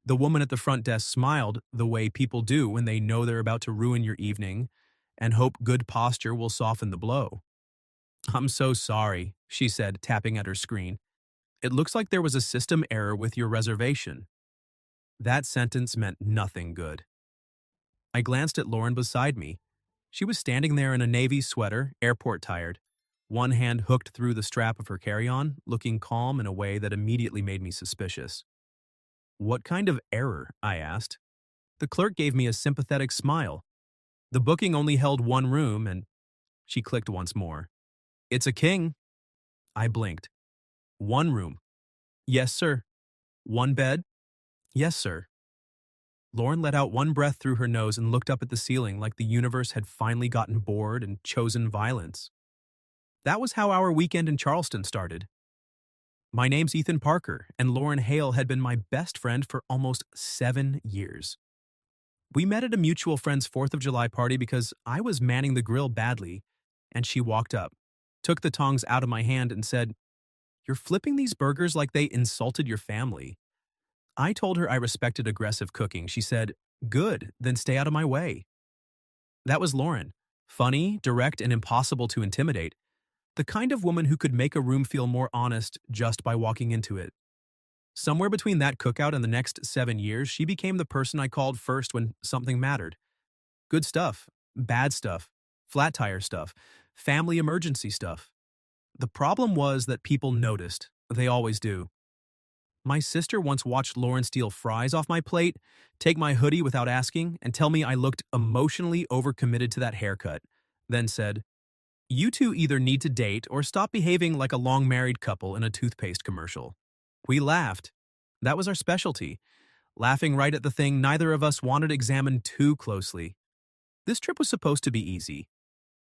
The woman at the front desk smiled the way people do when they know they're about to ruin your evening and hope good posture will soften the blow. "I'm so sorry," she said, tapping at her screen. "It looks like there was a system error with your reservation." That sentence meant nothing good. I glanced at Lauren beside me. She was standing there in a navy sweater, airport tired, one hand hooked through the strap of her carry-on, looking calm in a way that immediately made me suspicious. "What kind of error?" I asked. The clerk gave me a sympathetic smile. "The booking only held one room," and she clicked once more. "It's a king." I blinked. "One room." "Yes, sir." "One bed." "Yes, sir." Lauren let out one breath through her nose and looked up at the ceiling like the universe had finally gotten bored and chosen violence. That was how our weekend in Charleston started. My name's Ethan Parker, and Lauren Hale had been my best friend for almost 7 years. We met at a mutual friend's 4th of July party because I was manning the grill badly, and she walked up, took the tongs out of my hand, and said, "You're flipping these burgers like they insulted your family." I told her I respected aggressive cooking. She said, "Good, then stay out of my way." That was Lauren. Funny, direct, and impossible to intimidate. The kind of woman who could make a room feel more honest just by walking into it. Somewhere between that cookout and the next 7 years, she became the person I called first when something mattered. Good stuff, bad stuff, flat tire stuff, family emergency stuff. The problem was that people noticed. They always do. My sister once watched Lauren steal fries off my plate, take my hoodie without asking, and tell me I looked emotionally overcommitted to that haircut, then said, "You two either need to date or stop behaving like a long married couple in a toothpaste commercial." We laughed. That was our specialty, laughing right at the thing neither of us wanted examined too closely. This trip was supposed to be easy.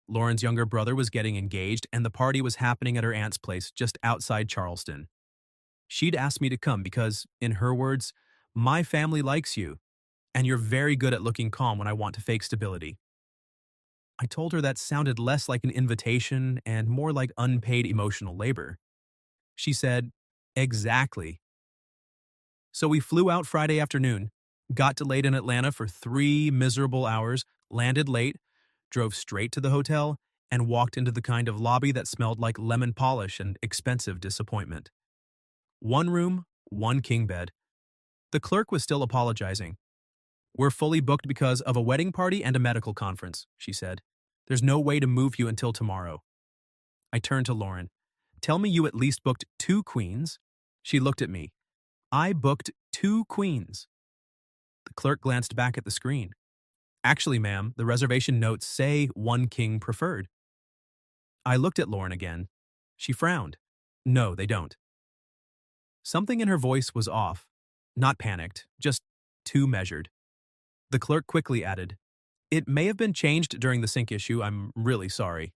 Lauren's younger brother was getting engaged, and the party was happening at her aunt's place just outside Charleston. She'd asked me to come because, in her words, "My family likes you, and you're very good at looking calm when I want to fake stability." I told her that sounded less like an invitation and more like unpaid emotional labor. She said, "Exactly." So we flew out Friday afternoon, got delayed in Atlanta for 3 miserable hours, landed late, drove straight to the hotel, and walked into the kind of lobby that smelled like lemon polish and expensive disappointment. One room, one king bed. The clerk was still apologizing. "We're fully booked because of a wedding party and a medical conference," she said. "There's no way to move you until tomorrow." I turned to Lauren. "Tell me you at least booked 2 queens." She looked at me. "I booked 2 queens." The clerk glanced back at the screen. "Actually, ma'am, the reservation notes say one king preferred." I looked at Lauren again. She frowned. "No, they don't." Something in her voice was off. Not panicked, just too measured. The clerk quickly added, "It may have been changed during the sync issue. I'm really sorry."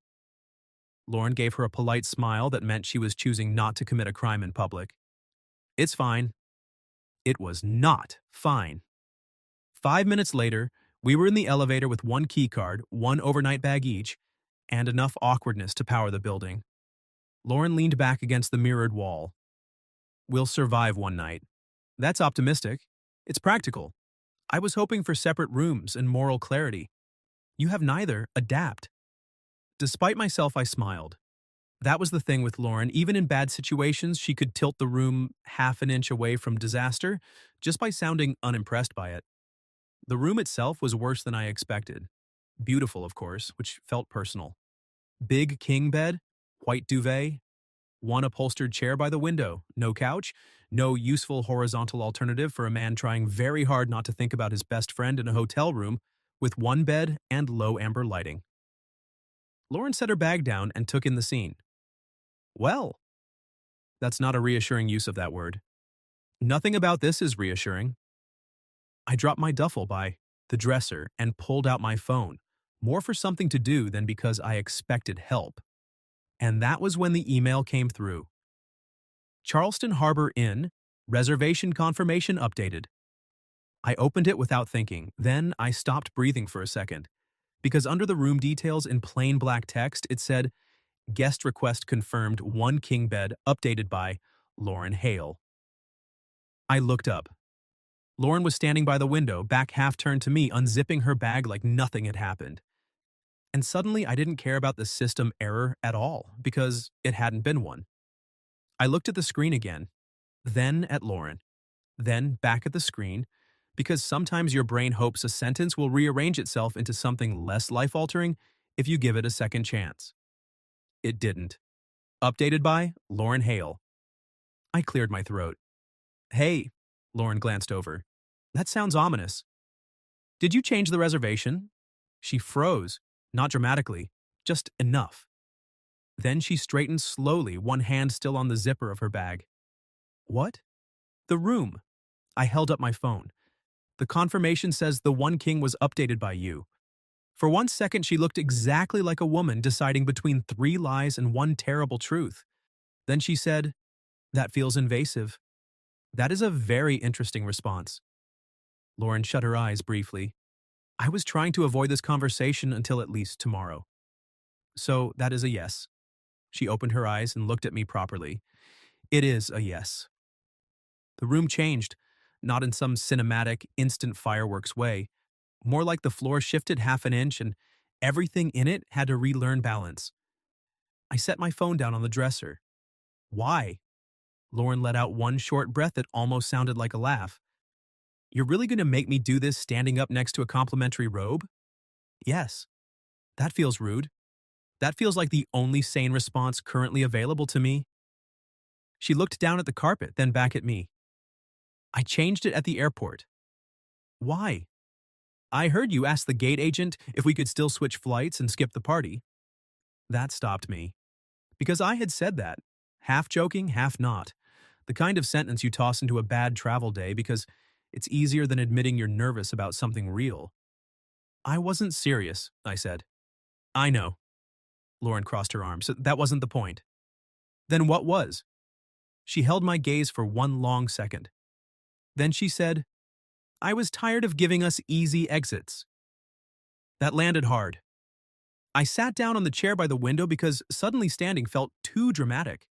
Lauren gave her a polite smile that meant she was choosing not to commit a crime in public. "It's fine." It was not fine. 5 minutes later, we were in the elevator with one key card, one overnight bag each, and enough awkwardness to power the building. Lauren leaned back against the mirrored wall. "We'll survive one night." That's optimistic. It's practical. I was hoping for separate rooms and moral clarity. You have neither. Adapt. Despite myself, I smiled. That was the thing with Lauren. Even in bad situations, she could tilt the room half an inch away from disaster just by sounding unimpressed by it. The room itself was worse than I expected. Beautiful, of course, which felt personal. Big king bed, white duvet, one upholstered chair by the window, no couch, no useful horizontal alternative for a man trying very hard not to think about his best friend in a hotel room with one bed and low amber lighting. Lauren set her bag down and took in the scene. "Well," that's not a reassuring use of that word. "Nothing about this is reassuring." I dropped my duffel by the dresser and pulled out my phone, more for something to do than because I expected help. And that was when the email came through. "Charleston Harbor Inn, reservation confirmation updated." I opened it without thinking. Then I stopped breathing for a second, because under the room details in plain black text, it said, "Guest request confirmed, one king bed, updated by Lauren Hale." I looked up. Lauren was standing by the window, back half turned to me, unzipping her bag like nothing had happened. And suddenly I didn't care about the system error at all, because it hadn't been one. I looked at the screen again, then at Lauren, then back at the screen, because sometimes your brain hopes a sentence will rearrange itself into something less life-altering if you give it a second chance. It didn't. Updated by Lauren Hale. I cleared my throat. Hey, Lauren glanced over. That sounds ominous. Did you change the reservation? She froze, not dramatically, just enough. Then she straightened slowly, one hand still on the zipper of her bag. What? The room. I held up my phone. The confirmation says the One King was updated by you. For 1 second, she looked exactly like a woman deciding between 3 lies and one terrible truth. Then she said, "That feels invasive." That is a very interesting response. Lauren shut her eyes briefly. I was trying to avoid this conversation until at least tomorrow. So that is a yes. She opened her eyes and looked at me properly. It is a yes. The room changed, not in some cinematic, instant fireworks way, more like the floor shifted half an inch and everything in it had to relearn balance. I set my phone down on the dresser. Why? Lauren let out one short breath that almost sounded like a laugh. You're really going to make me do this standing up next to a complimentary robe? Yes. That feels rude. That feels like the only sane response currently available to me. She looked down at the carpet, then back at me. I changed it at the airport. Why? I heard you ask the gate agent if we could still switch flights and skip the party. That stopped me. Because I had said that, half joking, half not. The kind of sentence you toss into a bad travel day because it's easier than admitting you're nervous about something real. I wasn't serious, I said. I know. Lauren crossed her arms. That wasn't the point. Then what was? She held my gaze for one long second. Then she said, I was tired of giving us easy exits. That landed hard. I sat down on the chair by the window because suddenly standing felt too dramatic.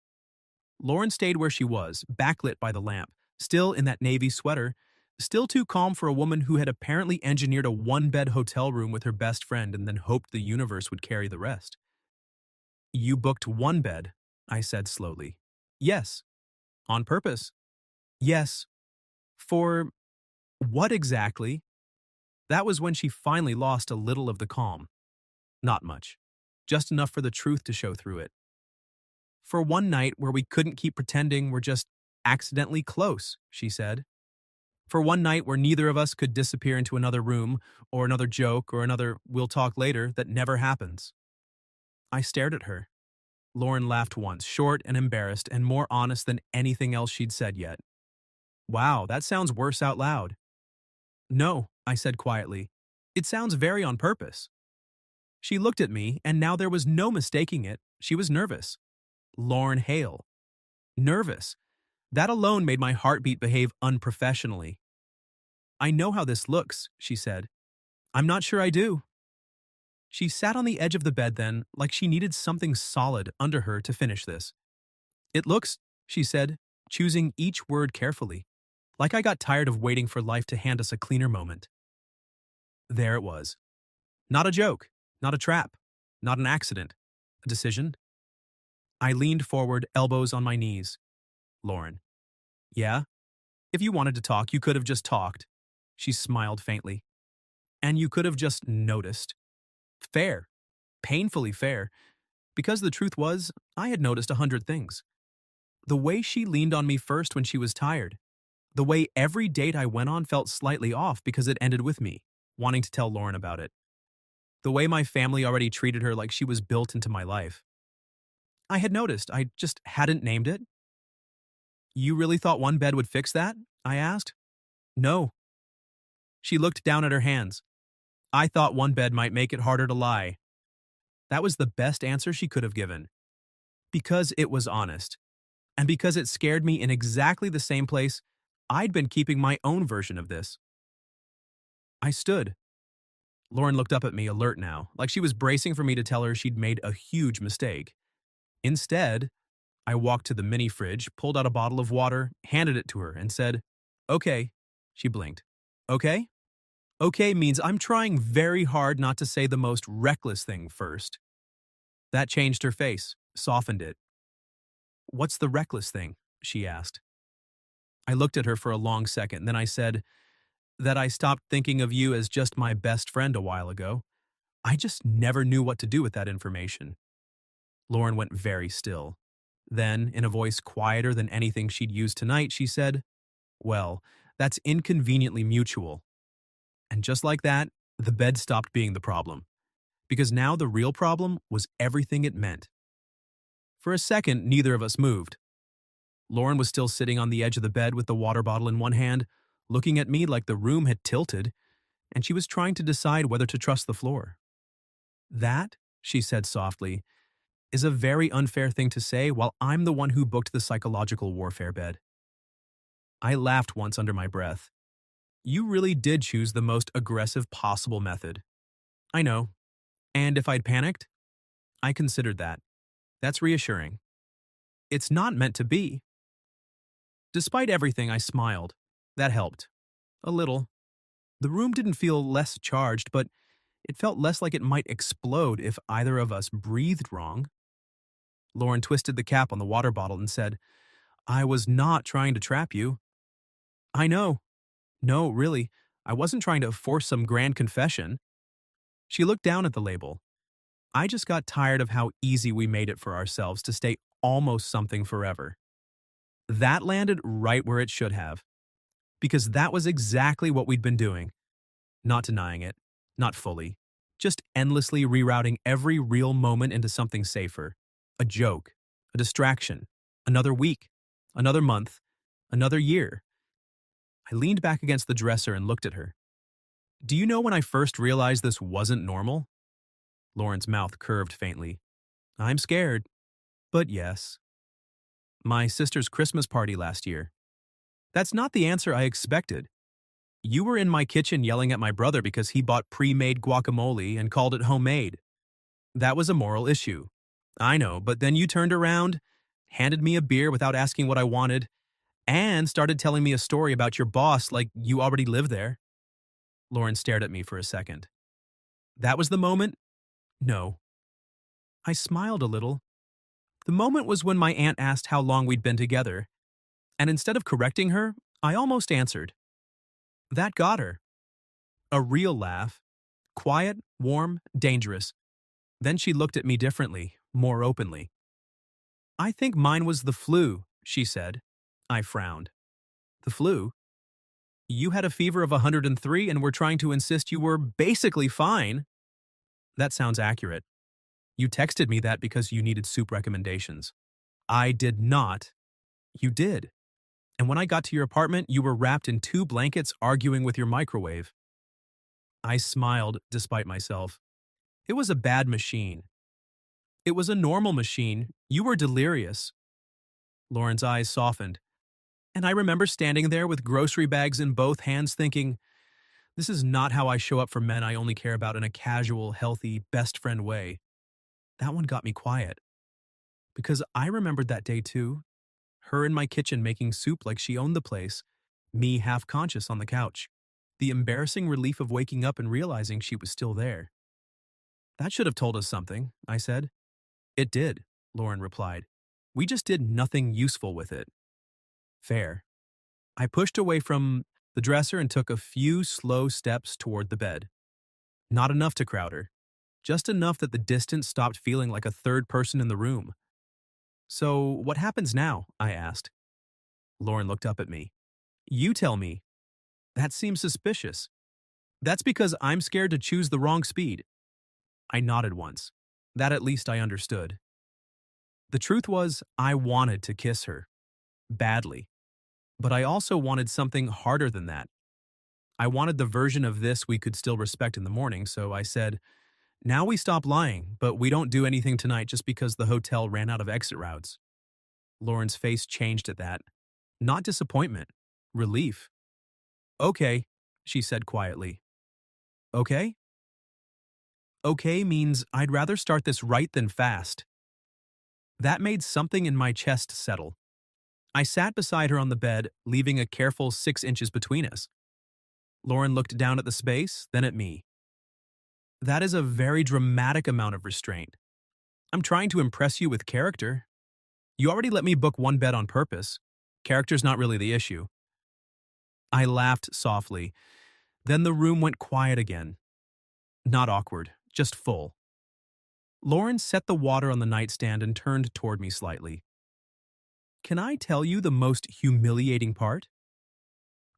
Lauren stayed where she was, backlit by the lamp, still in that navy sweater, still too calm for a woman who had apparently engineered a one-bed hotel room with her best friend and then hoped the universe would carry the rest. You booked one bed, I said slowly. Yes. On purpose. Yes. For what exactly? That was when she finally lost a little of the calm. Not much. Just enough for the truth to show through it. For one night where we couldn't keep pretending we're just accidentally close, she said. For one night where neither of us could disappear into another room, or another joke, or another we'll talk later that never happens. I stared at her. Lauren laughed once, short and embarrassed and more honest than anything else she'd said yet. Wow, that sounds worse out loud. No, I said quietly. It sounds very on purpose. She looked at me, and now there was no mistaking it. She was nervous. Lauren Hale. Nervous. That alone made my heartbeat behave unprofessionally. I know how this looks, she said. I'm not sure I do. She sat on the edge of the bed then, like she needed something solid under her to finish this. It looks, she said, choosing each word carefully, like I got tired of waiting for life to hand us a cleaner moment. There it was. Not a joke, not a trap, not an accident, a decision. I leaned forward, elbows on my knees. Lauren. Yeah? If you wanted to talk, you could have just talked. She smiled faintly. And you could have just noticed. Fair. Painfully fair. Because the truth was, I had noticed 100 things. The way she leaned on me first when she was tired. The way every date I went on felt slightly off because it ended with me, wanting to tell Lauren about it. The way my family already treated her like she was built into my life. I had noticed, I just hadn't named it. You really thought one bed would fix that? I asked. No. She looked down at her hands. I thought one bed might make it harder to lie. That was the best answer she could have given. Because it was honest. And because it scared me in exactly the same place I'd been keeping my own version of this. I stood. Lauren looked up at me, alert now, like she was bracing for me to tell her she'd made a huge mistake. Instead, I walked to the mini fridge, pulled out a bottle of water, handed it to her, and said, Okay. She blinked. Okay? Okay means I'm trying very hard not to say the most reckless thing first. That changed her face, softened it. What's the reckless thing? She asked. I looked at her for a long second, then I said that I stopped thinking of you as just my best friend a while ago. I just never knew what to do with that information. Lauren went very still. Then, in a voice quieter than anything she'd used tonight, she said, well, that's inconveniently mutual. And just like that, the bed stopped being the problem. Because now the real problem was everything it meant. For a second, neither of us moved. Lauren was still sitting on the edge of the bed with the water bottle in one hand, looking at me like the room had tilted, and she was trying to decide whether to trust the floor. That, she said softly, is a very unfair thing to say while I'm the one who booked the psychological warfare bed. I laughed once under my breath. You really did choose the most aggressive possible method. I know. And if I'd panicked? I considered that. That's reassuring. It's not meant to be. Despite everything, I smiled. That helped. A little. The room didn't feel less charged, but it felt less like it might explode if either of us breathed wrong. Lauren twisted the cap on the water bottle and said, I was not trying to trap you. I know. No, really. I wasn't trying to force some grand confession. She looked down at the label. I just got tired of how easy we made it for ourselves to stay almost something forever. That landed right where it should have. Because that was exactly what we'd been doing. Not denying it. Not fully. Just endlessly rerouting every real moment into something safer. A joke. A distraction. Another week. Another month. Another year. I leaned back against the dresser and looked at her. Do you know when I first realized this wasn't normal? Lauren's mouth curved faintly. I'm scared. But yes. My sister's Christmas party last year. That's not the answer I expected. You were in my kitchen yelling at my brother because he bought pre-made guacamole and called it homemade. That was a moral issue. I know, but then you turned around, handed me a beer without asking what I wanted, and started telling me a story about your boss like you already live there. Lauren stared at me for a second. That was the moment? No. I smiled a little. The moment was when my aunt asked how long we'd been together, and instead of correcting her, I almost answered. That got her. A real laugh. Quiet, warm, dangerous. Then she looked at me differently, more openly. I think mine was the flu, she said. I frowned. The flu? You had a fever of 103 and were trying to insist you were basically fine. That sounds accurate. You texted me that because you needed soup recommendations. I did not. You did. And when I got to your apartment, you were wrapped in 2 blankets arguing with your microwave. I smiled despite myself. It was a bad machine. It was a normal machine. You were delirious. Lauren's eyes softened. And I remember standing there with grocery bags in both hands thinking, this is not how I show up for men I only care about in a casual, healthy, best friend way. That one got me quiet. Because I remembered that day too. Her in my kitchen making soup like she owned the place. Me half conscious on the couch. The embarrassing relief of waking up and realizing she was still there. That should have told us something, I said. It did, Lauren replied. We just did nothing useful with it. Fair. I pushed away from the dresser and took a few slow steps toward the bed. Not enough to crowd her. Just enough that the distance stopped feeling like a third person in the room. So, what happens now? I asked. Lauren looked up at me. You tell me. That seems suspicious. That's because I'm scared to choose the wrong speed. I nodded once. That at least I understood. The truth was, I wanted to kiss her. Badly. But I also wanted something harder than that. I wanted the version of this we could still respect in the morning, so I said, now we stop lying, but we don't do anything tonight just because the hotel ran out of exit routes. Lauren's face changed at that. Not disappointment. Relief. Okay, she said quietly. Okay? Okay means I'd rather start this right than fast. That made something in my chest settle. I sat beside her on the bed, leaving a careful 6 inches between us. Lauren looked down at the space, then at me. That is a very dramatic amount of restraint. I'm trying to impress you with character. You already let me book one bed on purpose. Character's not really the issue. I laughed softly. Then the room went quiet again. Not awkward, just full. Lauren set the water on the nightstand and turned toward me slightly. Can I tell you the most humiliating part?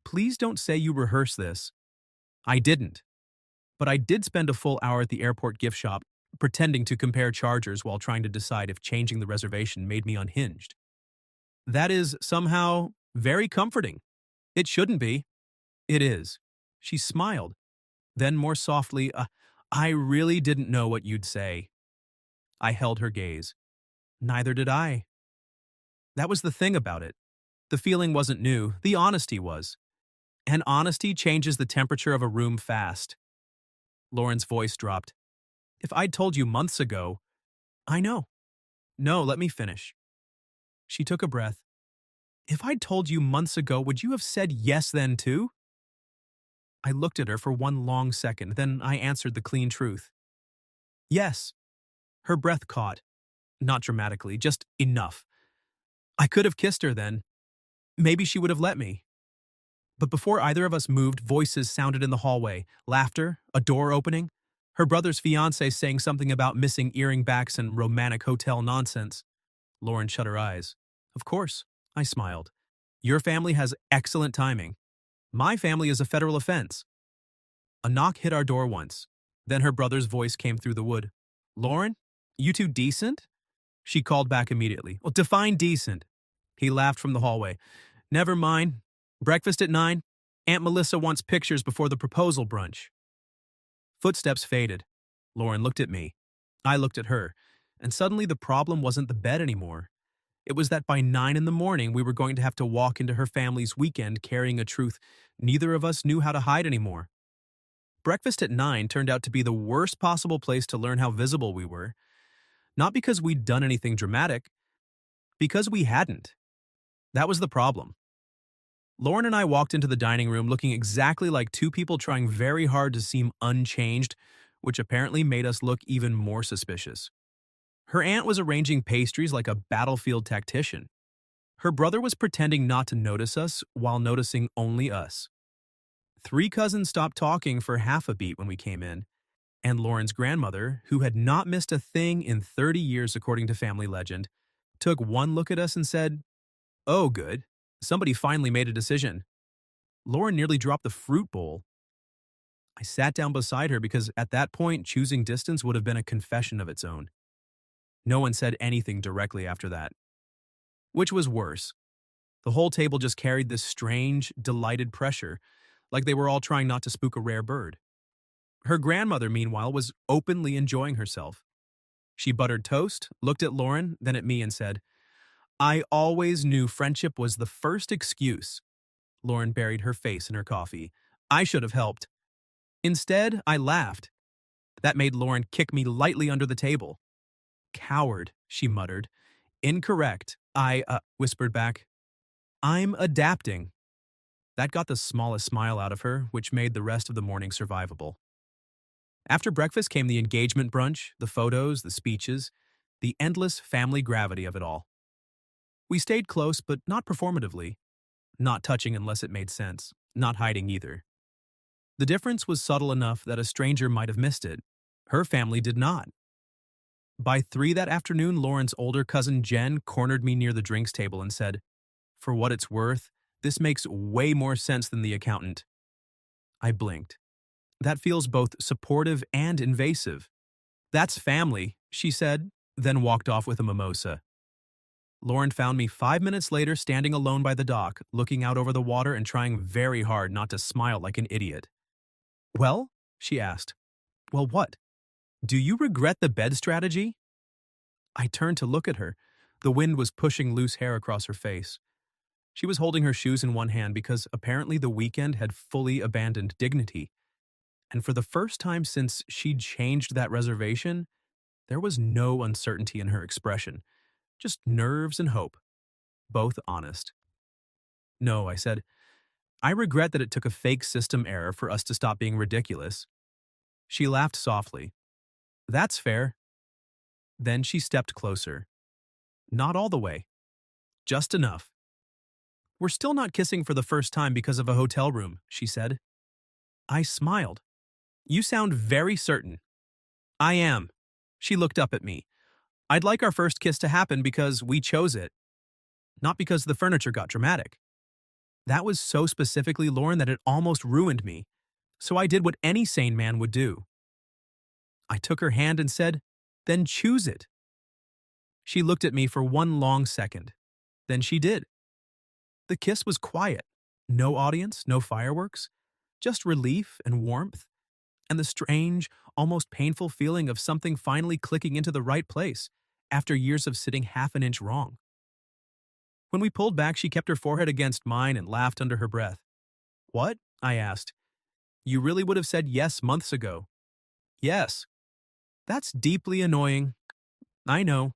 Please don't say you rehearsed this. I didn't. But I did spend a full hour at the airport gift shop, pretending to compare chargers while trying to decide if changing the reservation made me unhinged. That is somehow very comforting. It shouldn't be. It is. She smiled. Then more softly, I really didn't know what you'd say. I held her gaze. Neither did I. That was the thing about it. The feeling wasn't new, the honesty was. And honesty changes the temperature of a room fast. Lauren's voice dropped. If I'd told you months ago, I know. No, let me finish. She took a breath. If I'd told you months ago, would you have said yes then too? I looked at her for one long second, then I answered the clean truth. Yes. Her breath caught. Not dramatically, just enough. I could have kissed her then. Maybe she would have let me. But before either of us moved, voices sounded in the hallway. Laughter, a door opening, her brother's fiancé saying something about missing earring backs and romantic hotel nonsense. Lauren shut her eyes. Of course, I smiled. Your family has excellent timing. My family is a federal offense. A knock hit our door once. Then her brother's voice came through the wood. Lauren, you two decent? She called back immediately. Well, define decent. He laughed from the hallway. Never mind. Breakfast at 9. Aunt Melissa wants pictures before the proposal brunch. Footsteps faded. Lauren looked at me. I looked at her. And suddenly the problem wasn't the bed anymore. It was that by 9 in the morning we were going to have to walk into her family's weekend carrying a truth neither of us knew how to hide anymore. Breakfast at 9 turned out to be the worst possible place to learn how visible we were. Not because we'd done anything dramatic, because we hadn't. That was the problem. Lauren and I walked into the dining room looking exactly like two people trying very hard to seem unchanged, which apparently made us look even more suspicious. Her aunt was arranging pastries like a battlefield tactician. Her brother was pretending not to notice us while noticing only us. Three cousins stopped talking for half a beat when we came in, and Lauren's grandmother, who had not missed a thing in 30 years according to family legend, took one look at us and said, "Oh, good. Somebody finally made a decision." Lauren nearly dropped the fruit bowl. I sat down beside her because at that point choosing distance would have been a confession of its own. No one said anything directly after that. Which was worse. The whole table just carried this strange, delighted pressure, like they were all trying not to spook a rare bird. Her grandmother, meanwhile, was openly enjoying herself. She buttered toast, looked at Lauren, then at me and said, I always knew friendship was the first excuse. Lauren buried her face in her coffee. I should have helped. Instead, I laughed. That made Lauren kick me lightly under the table. Coward, she muttered. Incorrect, I whispered back. I'm adapting. That got the smallest smile out of her, which made the rest of the morning survivable. After breakfast came the engagement brunch, the photos, the speeches, the endless family gravity of it all. We stayed close, but not performatively. Not touching unless it made sense, not hiding either. The difference was subtle enough that a stranger might have missed it. Her family did not. By 3 that afternoon, Lauren's older cousin Jen cornered me near the drinks table and said, For what it's worth, this makes way more sense than the accountant. I blinked. That feels both supportive and invasive. That's family, she said, then walked off with a mimosa. Lauren found me 5 minutes later standing alone by the dock, looking out over the water and trying very hard not to smile like an idiot. Well? She asked. Well, what? Do you regret the bed strategy? I turned to look at her. The wind was pushing loose hair across her face. She was holding her shoes in one hand because apparently the weekend had fully abandoned dignity. And for the first time since she'd changed that reservation, there was no uncertainty in her expression, just nerves and hope, both honest. No, I said, I regret that it took a fake system error for us to stop being ridiculous. She laughed softly. That's fair. Then she stepped closer. Not all the way. Just enough. We're still not kissing for the first time because of a hotel room, she said. I smiled. You sound very certain. I am. She looked up at me. I'd like our first kiss to happen because we chose it, not because the furniture got dramatic. That was so specifically Lauren that it almost ruined me. So I did what any sane man would do. I took her hand and said, then choose it. She looked at me for one long second. Then she did. The kiss was quiet. No audience, no fireworks, just relief and warmth, and the strange, almost painful feeling of something finally clicking into the right place after years of sitting half an inch wrong. When we pulled back, she kept her forehead against mine and laughed under her breath. What? I asked. You really would have said yes months ago. Yes. That's deeply annoying. I know.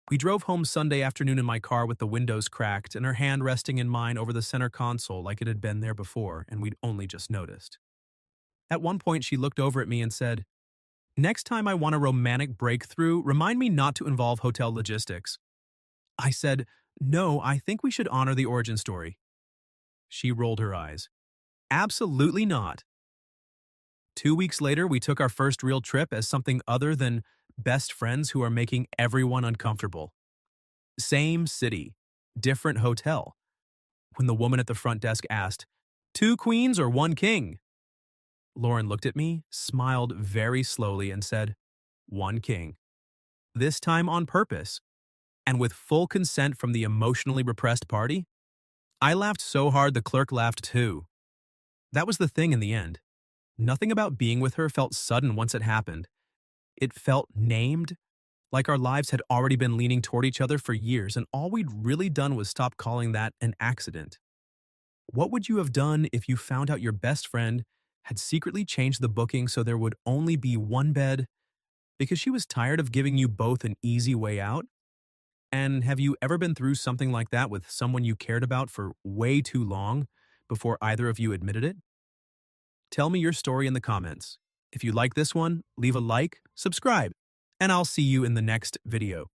We drove home Sunday afternoon in my car with the windows cracked and her hand resting in mine over the center console like it had been there before and we'd only just noticed. At one point, she looked over at me and said, next time I want a romantic breakthrough, remind me not to involve hotel logistics. I said, no, I think we should honor the origin story. She rolled her eyes. Absolutely not. 2 weeks later, we took our first real trip as something other than best friends who are making everyone uncomfortable. Same city, different hotel. When the woman at the front desk asked, 2 queens or 1 king? Lauren looked at me, smiled very slowly, and said, 1 king. This time on purpose, and with full consent from the emotionally repressed party. I laughed so hard the clerk laughed too. That was the thing in the end. Nothing about being with her felt sudden once it happened. It felt named, like our lives had already been leaning toward each other for years, and all we'd really done was stop calling that an accident. What would you have done if you found out your best friend had secretly changed the booking so there would only be 1 bed because she was tired of giving you both an easy way out? And have you ever been through something like that with someone you cared about for way too long before either of you admitted it? Tell me your story in the comments. If you like this one, leave a like, subscribe, and I'll see you in the next video.